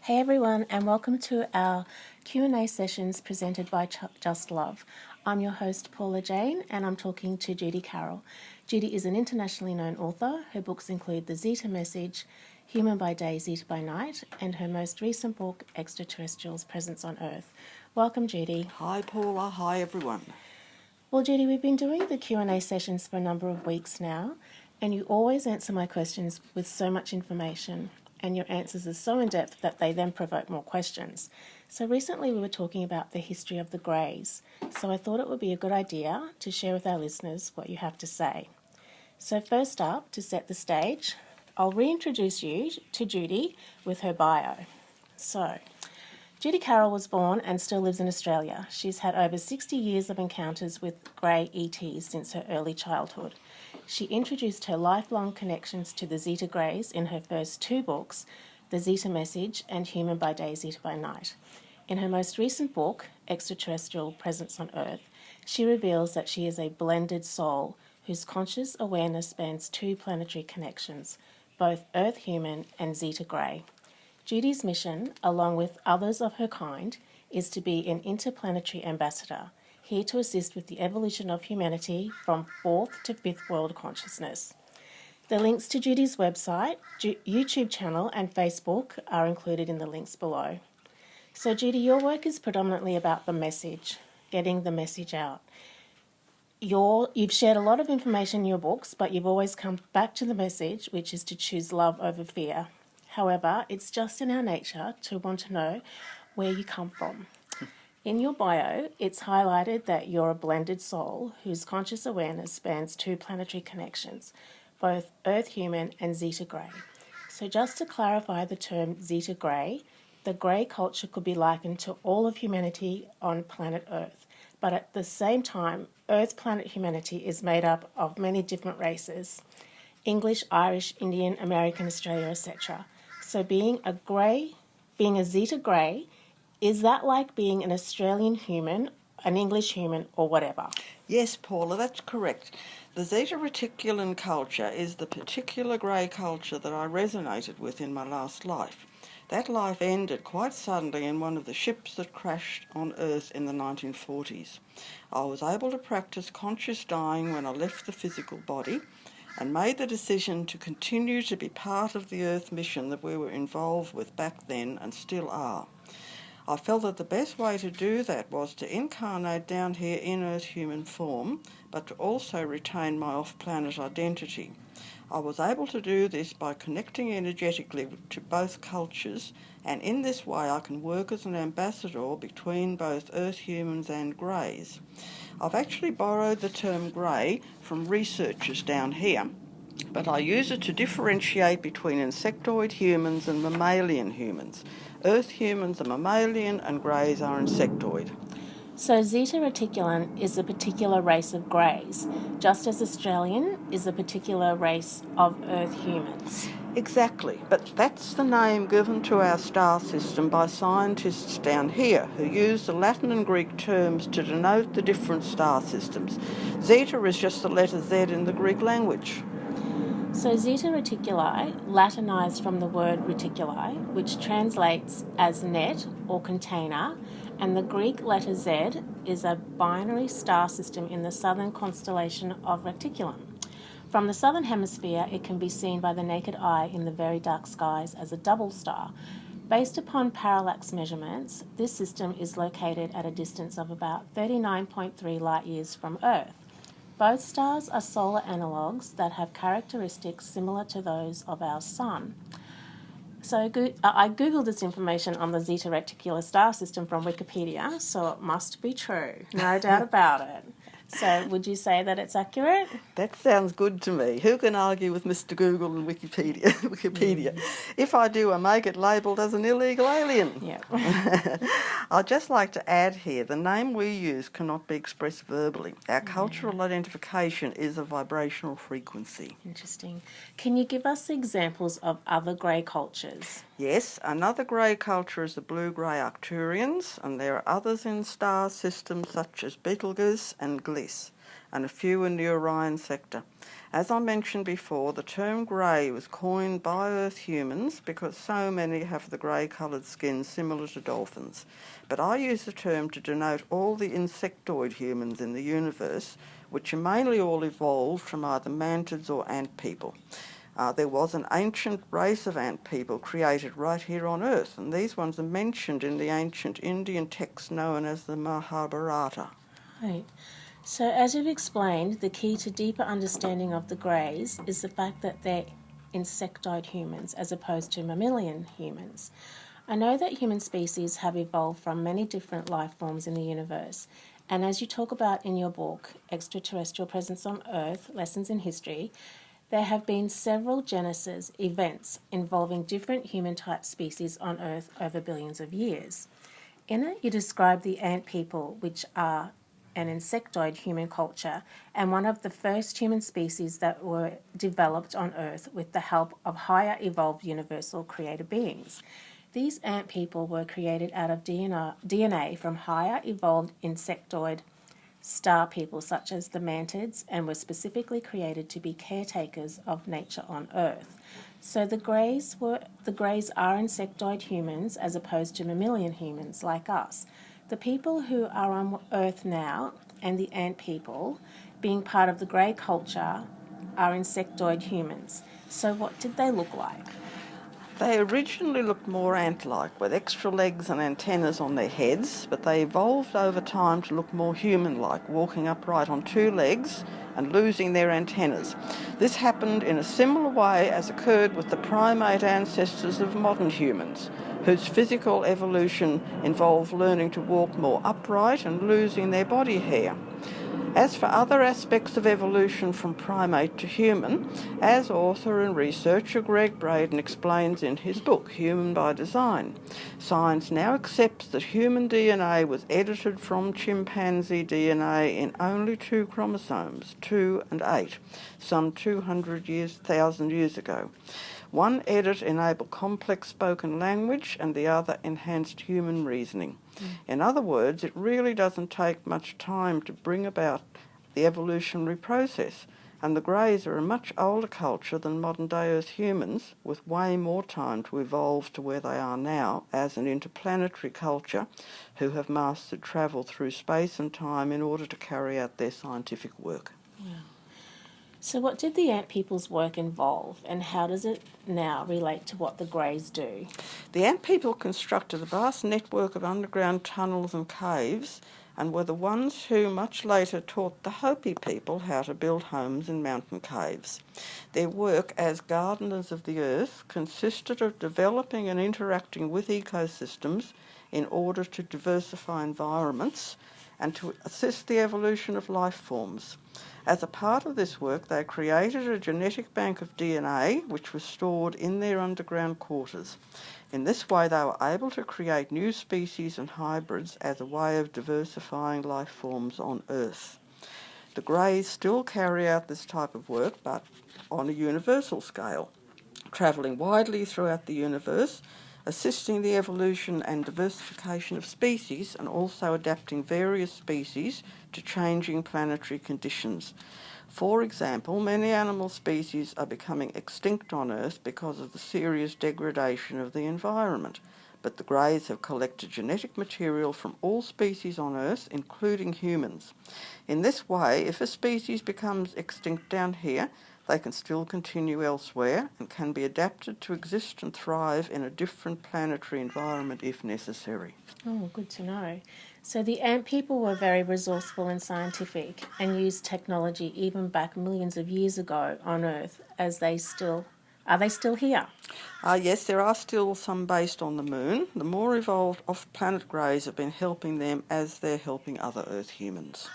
Hey everyone, and welcome to our Q&A sessions presented by Just Love. I'm your host Paula Jane, and I'm talking to Judy Carroll. Judy is an internationally known author. Her books include The Zita Message, Human by Day, Zita by Night, and her most recent book, Extraterrestrials' Presence on Earth. Welcome, Judy. Hi Paula, hi everyone. Well, Judy, we've been doing the Q&A sessions for a number of weeks now, and you always answer my questions with so much information. And your answers are so in-depth that they then provoke more questions. So recently we were talking about the history of the Greys, so I thought it would be a good idea to share with our listeners what you have to say. So first up, to set the stage, I'll reintroduce you to Judy with her bio. So, Judy Carroll was born and still lives in Australia. She's had over 60 years of encounters with grey ETs since her early childhood. She introduced her lifelong connections to the Zeta Greys in her first two books, The Zita Message and Human by Day, Zita by Night. In her most recent book, Extraterrestrial Presence on Earth, she reveals that she is a blended soul whose conscious awareness spans two planetary connections, both Earth-human and Zeta Grey. Judy's mission, along with others of her kind, is to be an interplanetary ambassador, here to assist with the evolution of humanity from fourth to fifth world consciousness. The links to Judy's website, YouTube channel and Facebook are included in the links below. So Judy, your work is predominantly about the message, getting the message out. You've shared a lot of information in your books, but you've always come back to the message, which is to choose love over fear. However, it's just in our nature to want to know where you come from. In your bio, it's highlighted that you're a blended soul whose conscious awareness spans two planetary connections, both Earth-human and Zeta Grey. So just to clarify the term Zeta Grey, the Grey culture could be likened to all of humanity on planet Earth. But at the same time, Earth planet humanity is made up of many different races: English, Irish, Indian, American, Australia, etc. So being a Zeta Grey, is that like being an Australian human, an English human, or whatever? Yes, Paula, that's correct. The Zeta Reticulan culture is the particular grey culture that I resonated with in my last life. That life ended quite suddenly in one of the ships that crashed on Earth in the 1940s. I was able to practice conscious dying when I left the physical body and made the decision to continue to be part of the Earth mission that we were involved with back then and still are. I felt that the best way to do that was to incarnate down here in Earth human form, but to also retain my off-planet identity. I was able to do this by connecting energetically to both cultures, and in this way I can work as an ambassador between both Earth humans and Greys. I've actually borrowed the term grey from researchers down here, but I use it to differentiate between insectoid humans and mammalian humans. Earth humans are mammalian and Greys are insectoid. So Zeta Reticulan is a particular race of Greys, just as Australian is a particular race of Earth humans. Exactly, but that's the name given to our star system by scientists down here who use the Latin and Greek terms to denote the different star systems. Zeta is just the letter Z in the Greek language. So Zeta Reticuli, Latinized from the word reticuli, which translates as net or container, and the Greek letter Z is a binary star system in the southern constellation of Reticulum. From the southern hemisphere, it can be seen by the naked eye in the very dark skies as a double star. Based upon parallax measurements, this system is located at a distance of about 39.3 light years from Earth. Both stars are solar analogues that have characteristics similar to those of our Sun. So I googled this information on the Zeta Reticular star system from Wikipedia, so it must be true, no doubt about it. So would you say that it's accurate? That sounds good to me. Who can argue with Mr. Google and Wikipedia? If I do, I may get labelled as an illegal alien. Yeah. I'd just like to add here, the name we use cannot be expressed verbally. Our cultural identification is a vibrational frequency. Interesting. Can you give us examples of other grey cultures? Yes, another grey culture is the blue-grey Arcturians, and there are others in star systems such as Betelgeuse and Alice, and a few in the Orion sector. As I mentioned before, the term grey was coined by Earth humans because so many have the grey-coloured skin similar to dolphins. But I use the term to denote all the insectoid humans in the universe, which are mainly all evolved from either mantids or ant people. There was an ancient race of ant people created right here on Earth, and these ones are mentioned in the ancient Indian text known as the Mahabharata. Right. So, as you've explained, the key to deeper understanding of the greys is the fact that they're insectoid humans as opposed to mammalian humans. I know that human species have evolved from many different life forms in the universe, and as you talk about in your book, Extraterrestrial Presence on Earth, Lessons in History, there have been several genesis events involving different human-type species on Earth over billions of years. In it, you describe the ant people, which are an insectoid human culture and one of the first human species that were developed on Earth with the help of higher evolved universal creator beings. These ant people were created out of DNA from higher evolved insectoid star people such as the mantids and were specifically created to be caretakers of nature on Earth. So the greys are insectoid humans as opposed to mammalian humans like us. The people who are on Earth now and the ant people, being part of the grey culture, are insectoid humans. So what did they look like? They originally looked more ant-like, with extra legs and antennas on their heads, but they evolved over time to look more human-like, walking upright on two legs and losing their antennas. This happened in a similar way as occurred with the primate ancestors of modern humans, whose physical evolution involved learning to walk more upright and losing their body hair. As for other aspects of evolution from primate to human, as author and researcher Greg Braden explains in his book, Human by Design, science now accepts that human DNA was edited from chimpanzee DNA in only 2 chromosomes, 2 and 8, some 200,000 years ago. One edit enabled complex spoken language and the other enhanced human reasoning. In other words, it really doesn't take much time to bring about the evolutionary process, and the greys are a much older culture than modern-day Earth humans, with way more time to evolve to where they are now as an interplanetary culture who have mastered travel through space and time in order to carry out their scientific work. Yeah. So what did the ant people's work involve, and how does it now relate to what the greys do? The ant people constructed a vast network of underground tunnels and caves, and were the ones who much later taught the Hopi people how to build homes in mountain caves. Their work as gardeners of the earth consisted of developing and interacting with ecosystems in order to diversify environments and to assist the evolution of life forms. As a part of this work, they created a genetic bank of DNA which was stored in their underground quarters. In this way, they were able to create new species and hybrids as a way of diversifying life forms on Earth. The greys still carry out this type of work, but on a universal scale, travelling widely throughout the universe, assisting the evolution and diversification of species, and also adapting various species to changing planetary conditions. For example, many animal species are becoming extinct on Earth because of the serious degradation of the environment, but the greys have collected genetic material from all species on Earth, including humans. In this way, if a species becomes extinct down here, they can still continue elsewhere and can be adapted to exist and thrive in a different planetary environment if necessary. Oh, good to know. So the ant people were very resourceful and scientific and used technology even back millions of years ago on Earth. Are they still here? Yes, there are still some based on the moon. The more evolved off-planet greys have been helping them as they're helping other Earth humans.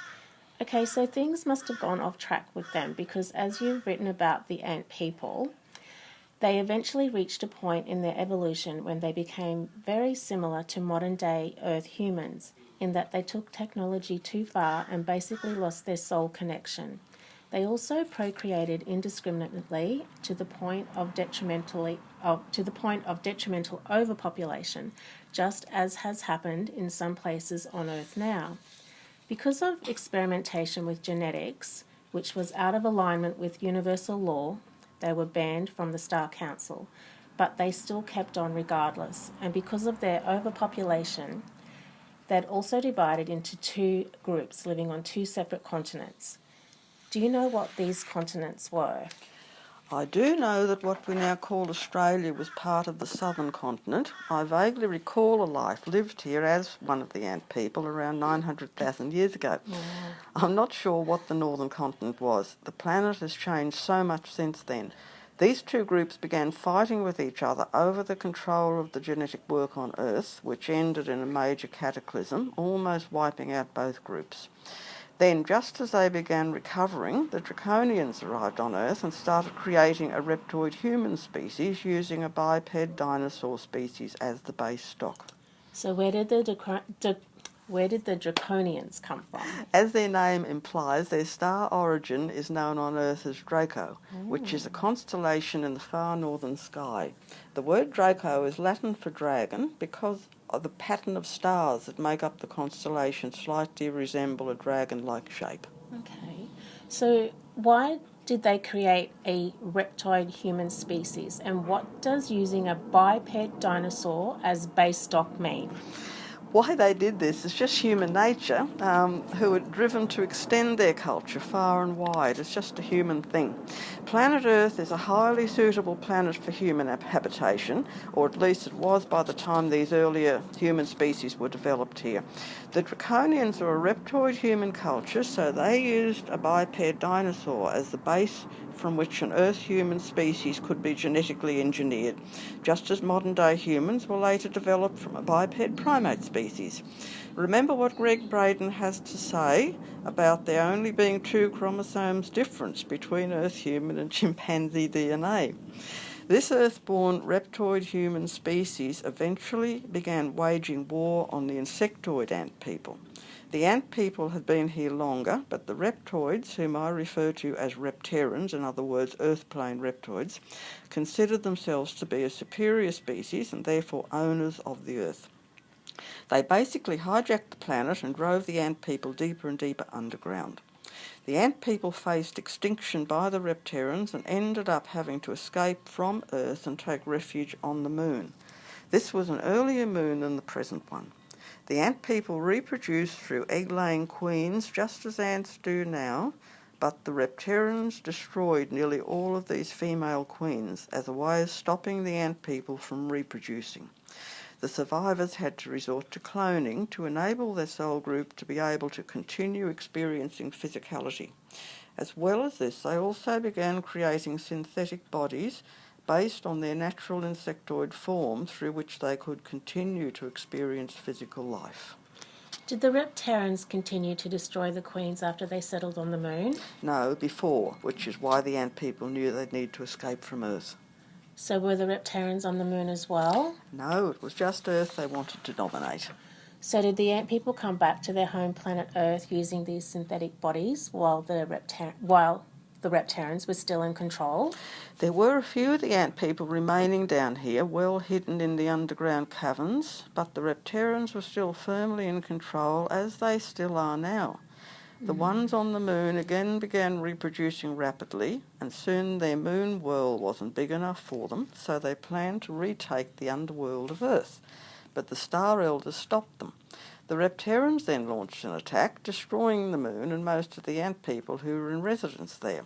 Okay, so things must have gone off track with them because as you've written about the ant people, they eventually reached a point in their evolution when they became very similar to modern-day Earth humans in that they took technology too far and basically lost their soul connection. They also procreated indiscriminately to the point of detrimental overpopulation, just as has happened in some places on Earth now. Because of experimentation with genetics, which was out of alignment with universal law, they were banned from the Star Council, but they still kept on regardless. And because of their overpopulation, they'd also divided into two groups living on two separate continents. Do you know what these continents were? I do know that what we now call Australia was part of the southern continent. I vaguely recall a life lived here as one of the ant people around 900,000 years ago. I'm not sure what the northern continent was. The planet has changed so much since then. These two groups began fighting with each other over the control of the genetic work on Earth, which ended in a major cataclysm, almost wiping out both groups. Then, just as they began recovering, the draconians arrived on Earth and started creating a reptoid human species using a biped dinosaur species as the base stock. So where did the draconians come from? As their name implies, their star origin is known on Earth as Draco, which is a constellation in the far northern sky. The word Draco is Latin for dragon because of the pattern of stars that make up the constellation slightly resemble a dragon-like shape. Okay. So why did they create a reptoid human species, and what does using a biped dinosaur as base stock mean? Why they did this is just human nature, who are driven to extend their culture far and wide. It's just a human thing. Planet Earth is a highly suitable planet for human habitation, or at least it was by the time these earlier human species were developed here. The draconians are a reptoid human culture, so they used a biped dinosaur as the base from which an Earth human species could be genetically engineered, just as modern-day humans were later developed from a biped primate species. Remember what Greg Braden has to say about there only being 2 chromosomes difference between Earth human and chimpanzee DNA. This Earth-born reptoid human species eventually began waging war on the insectoid ant people. The ant people had been here longer, but the reptoids, whom I refer to as repterans, in other words, earth-plane reptoids, considered themselves to be a superior species and therefore owners of the Earth. They basically hijacked the planet and drove the ant people deeper and deeper underground. The ant people faced extinction by the repterans and ended up having to escape from Earth and take refuge on the moon. This was an earlier moon than the present one. The ant people reproduced through egg-laying queens just as ants do now, but the repterans destroyed nearly all of these female queens as a way of stopping the ant people from reproducing. The survivors had to resort to cloning to enable their cell group to be able to continue experiencing physicality. As well as this, they also began creating synthetic bodies based on their natural insectoid form through which they could continue to experience physical life. Did the repterans continue to destroy the queens after they settled on the moon? No, before, which is why the ant people knew they'd need to escape from Earth. So were the repterans on the moon as well? No, it was just Earth they wanted to dominate. So did the ant people come back to their home planet Earth using these synthetic bodies while the repterans were still in control? There were a few of the ant people remaining down here, well hidden in the underground caverns, but the repterans were still firmly in control, as they still are now. The ones on the moon again began reproducing rapidly, and soon their moon world wasn't big enough for them, so they planned to retake the underworld of Earth. But the Star Elders stopped them. The repterans then launched an attack, destroying the moon and most of the ant people who were in residence there.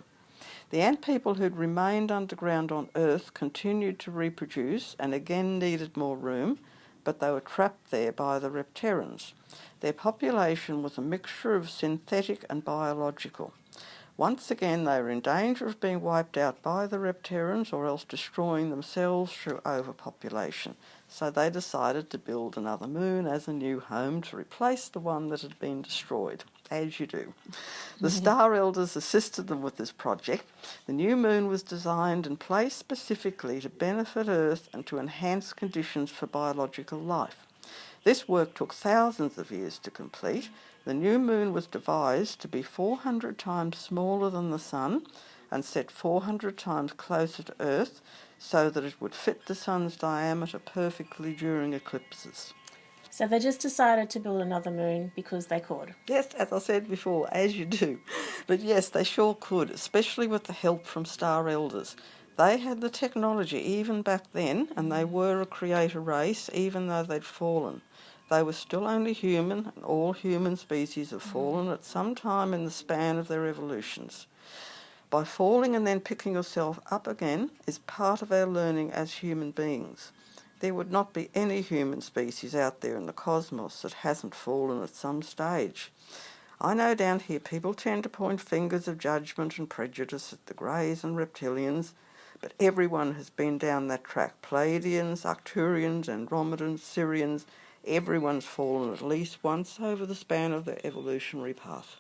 The ant people who'd remained underground on Earth continued to reproduce and again needed more room, but they were trapped there by the repterans. Their population was a mixture of synthetic and biological. Once again, they were in danger of being wiped out by the repterans or else destroying themselves through overpopulation. So they decided to build another moon as a new home to replace the one that had been destroyed, as you do. The Star Elders assisted them with this project. The new moon was designed and placed specifically to benefit Earth and to enhance conditions for biological life. This work took thousands of years to complete. The new moon was devised to be 400 times smaller than the Sun and set 400 times closer to Earth so that it would fit the Sun's diameter perfectly during eclipses. So they just decided to build another moon because they could. Yes, as I said before, as you do. But yes, they sure could, especially with the help from star elders. They had the technology even back then, and they were a creator race, even though they'd fallen. They were still only human, and all human species have fallen at some time in the span of their evolutions. By falling and then picking yourself up again is part of our learning as human beings. There would not be any human species out there in the cosmos that hasn't fallen at some stage. I know down here people tend to point fingers of judgment and prejudice at the greys and reptilians, but everyone has been down that track. Pleiadians, Arcturians, Andromedans, Sirians, everyone's fallen at least once over the span of their evolutionary path.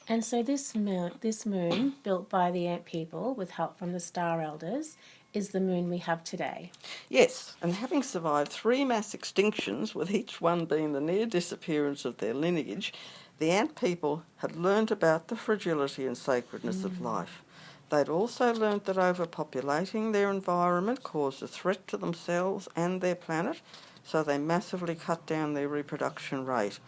And so this moon, built by the ant people with help from the star elders, is the moon we have today. Yes, and having survived 3 mass extinctions, with each one being the near disappearance of their lineage, the ant people had learnt about the fragility and sacredness of life. They'd also learnt that overpopulating their environment caused a threat to themselves and their planet, so they massively cut down their reproduction rate.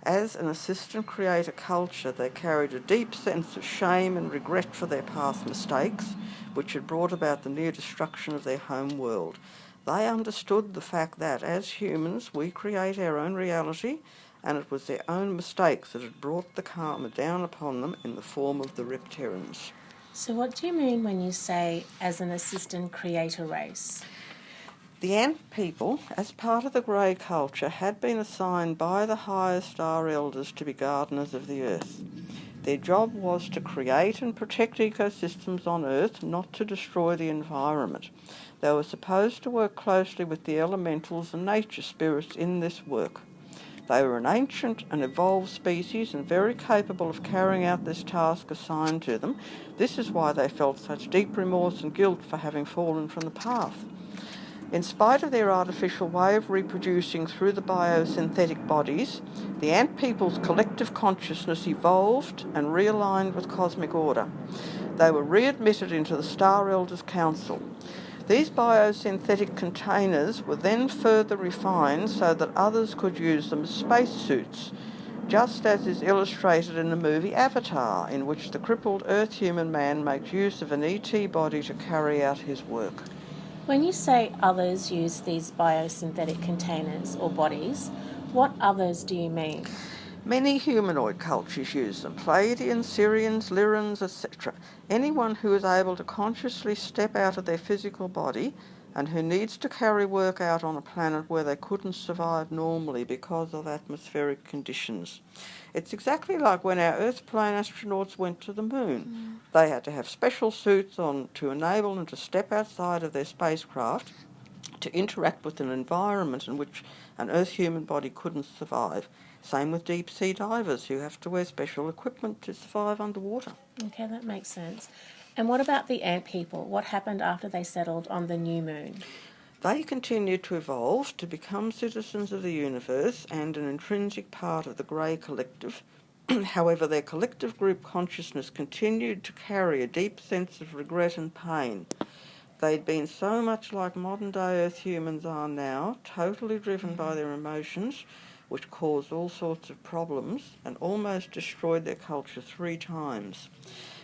As an assistant creator culture, they carried a deep sense of shame and regret for their past mistakes, which had brought about the near destruction of their home world. They understood the fact that, as humans, we create our own reality, and it was their own mistakes that had brought the karma down upon them in the form of the reptilians. So what do you mean when you say as an assistant creator race? The ant people, as part of the grey culture, had been assigned by the higher star elders to be gardeners of the earth. Their job was to create and protect ecosystems on Earth, not to destroy the environment. They were supposed to work closely with the elementals and nature spirits in this work. They were an ancient and evolved species and very capable of carrying out this task assigned to them. This is why they felt such deep remorse and guilt for having fallen from the path. In spite of their artificial way of reproducing through the biosynthetic bodies, the ant people's collective consciousness evolved and realigned with cosmic order. They were readmitted into the Star Elders Council. These biosynthetic containers were then further refined so that others could use them as spacesuits, just as is illustrated in the movie Avatar, in which the crippled Earth-human man makes use of an ET body to carry out his work. When you say others use these biosynthetic containers or bodies, what others do you mean? Many humanoid cultures use them: Pleiadians, Sirians, Lyrans, etc. Anyone who is able to consciously step out of their physical body and who needs to carry work out on a planet where they couldn't survive normally because of atmospheric conditions. It's exactly like when our Earth-plane astronauts went to the moon. They had to have special suits on to enable them to step outside of their spacecraft to interact with an environment in which an Earth-human body couldn't survive. Same with deep-sea divers who have to wear special equipment to survive underwater. Okay, that makes sense. And what about the ant people? What happened after they settled on the new moon? They continued to evolve to become citizens of the universe and an intrinsic part of the Grey Collective. However, their collective group consciousness continued to carry a deep sense of regret and pain. They'd been so much like modern-day Earth humans are now, totally driven by their emotions, which caused all sorts of problems and almost destroyed their culture 3 times.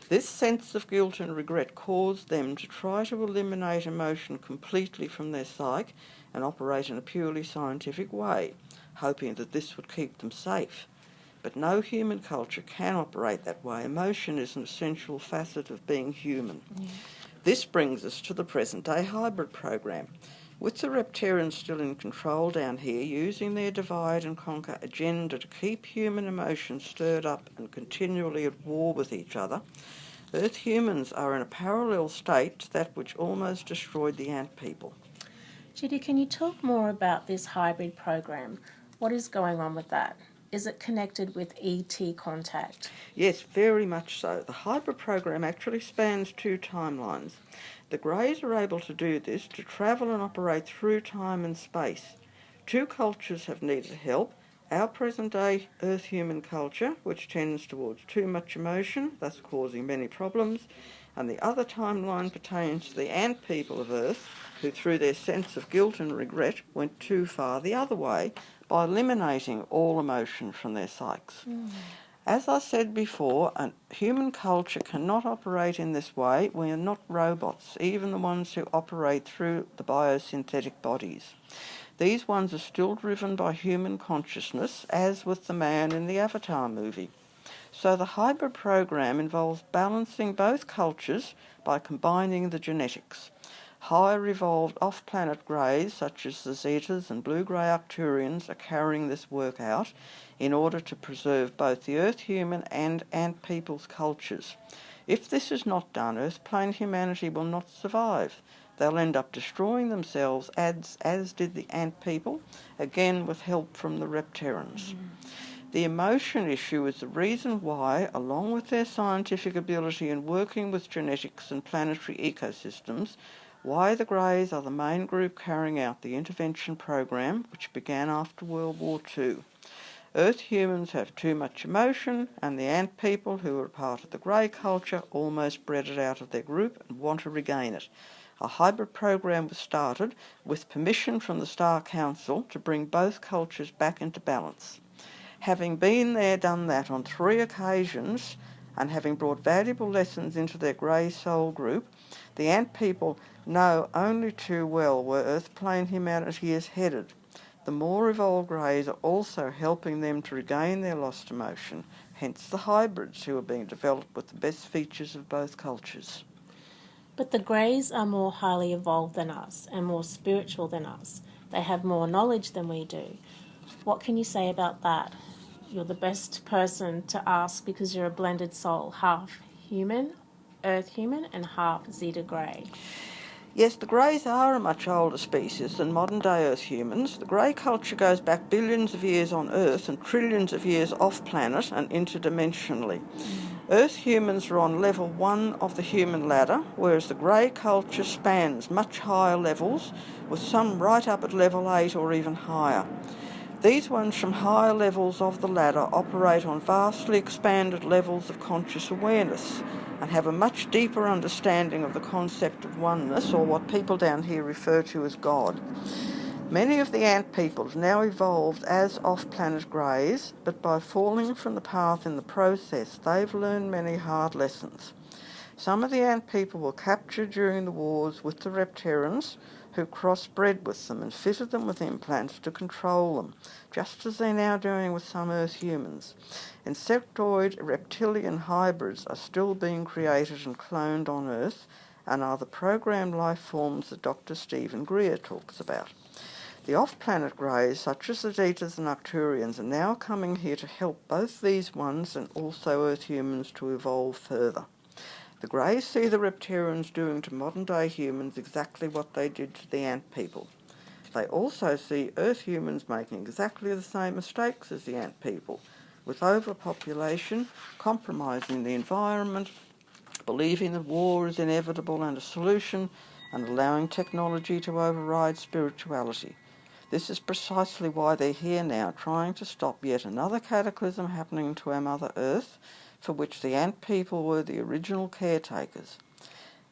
This sense of guilt and regret caused them to try to eliminate emotion completely from their psyche and operate in a purely scientific way, hoping that this would keep them safe. But no human culture can operate that way. Emotion is an essential facet of being human. This brings us to the present-day hybrid program. With the reptilians still in control down here, using their divide and conquer agenda to keep human emotions stirred up and continually at war with each other, Earth humans are in a parallel state to that which almost destroyed the ant people. Judy, can you talk more about this hybrid program? What is going on with that? Is it connected with ET contact? Yes, very much so. The hybrid program actually spans 2 timelines. The Greys are able to do this to travel and operate through time and space. 2 cultures have needed help. Our present-day Earth-human culture, which tends towards too much emotion, thus causing many problems, and the other timeline pertains to the ant people of Earth, who through their sense of guilt and regret went too far the other way by eliminating all emotion from their psyches. As I said before, human culture cannot operate in this way. We are not robots, even the ones who operate through the biosynthetic bodies. These ones are still driven by human consciousness, as with the man in the Avatar movie. So the hybrid program involves balancing both cultures by combining the genetics. Higher evolved off-planet greys, such as the Zetas and blue-grey Arcturians, are carrying this work out in order to preserve both the Earth human and ant people's cultures. If this is not done, Earth plane humanity will not survive. They'll end up destroying themselves as did the ant people, again with help from the reptarians. The emotion issue is the reason why, along with their scientific ability in working with genetics and planetary ecosystems, why the Greys are the main group carrying out the intervention program, which began after World War II. Earth humans have too much emotion, and the ant people, who are part of the Grey culture, almost bred it out of their group and want to regain it. A hybrid program was started with permission from the Star Council to bring both cultures back into balance. Having been there, done that on 3 occasions, and having brought valuable lessons into their Grey soul group, the ant people know only too well where Earth plane humanity is headed. The more evolved Greys are also helping them to regain their lost emotion, hence the hybrids who are being developed with the best features of both cultures. But the Greys are more highly evolved than us and more spiritual than us. They have more knowledge than we do. What can you say about that? You're the best person to ask because you're a blended soul, half human, Earth human, and half Zeta Grey. Yes, the Greys are a much older species than modern-day Earth humans. The Grey culture goes back billions of years on Earth and trillions of years off-planet and interdimensionally. Earth humans are on level 1 of the human ladder, whereas the Grey culture spans much higher levels, with some right up at level 8 or even higher. These ones from higher levels of the ladder operate on vastly expanded levels of conscious awareness and have a much deeper understanding of the concept of oneness, or what people down here refer to as God. Many of the ant people have now evolved as off-planet Greys, but by falling from the path in the process, they've learned many hard lessons. Some of the ant people were captured during the wars with the reptarians, who crossbred with them and fitted them with implants to control them, just as they're now doing with some Earth humans. Insectoid reptilian hybrids are still being created and cloned on Earth and are the programmed life forms that Dr. Stephen Greer talks about. The off-planet Greys, such as the Zetas and Arcturians, are now coming here to help both these ones and also Earth humans to evolve further. The Greys see the reptarians doing to modern-day humans exactly what they did to the ant people. They also see Earth humans making exactly the same mistakes as the ant people, with overpopulation, compromising the environment, believing that war is inevitable and a solution, and allowing technology to override spirituality. This is precisely why they're here now, trying to stop yet another cataclysm happening to our Mother Earth, for which the ant people were the original caretakers.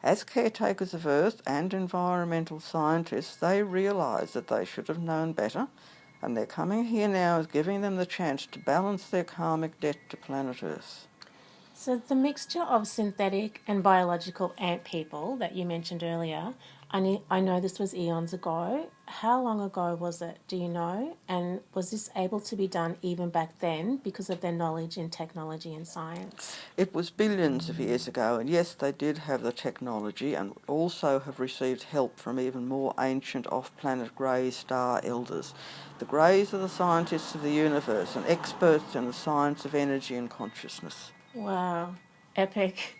As caretakers of Earth and environmental scientists, they realise that they should have known better, and their coming here now is giving them the chance to balance their karmic debt to planet Earth. So the mixture of synthetic and biological ant people that you mentioned earlier, I know this was eons ago. How long ago was it? Do you know? And was this able to be done even back then because of their knowledge in technology and science? It was billions of years ago, and yes, they did have the technology and also have received help from even more ancient off-planet Grey star elders. The Greys are the scientists of the universe and experts in the science of energy and consciousness. Wow, epic,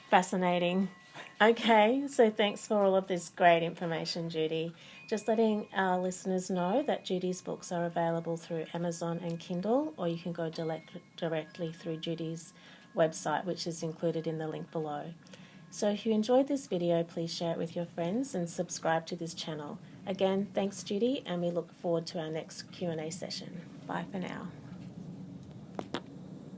fascinating. Okay, so thanks for all of this great information, Judy. Just letting our listeners know that Judy's books are available through Amazon and Kindle, or you can go directly through Judy's website, which is included in the link below. So if you enjoyed this video, please share it with your friends and subscribe to this channel. Again, thanks, Judy, and we look forward to our next Q&A session. Bye for now.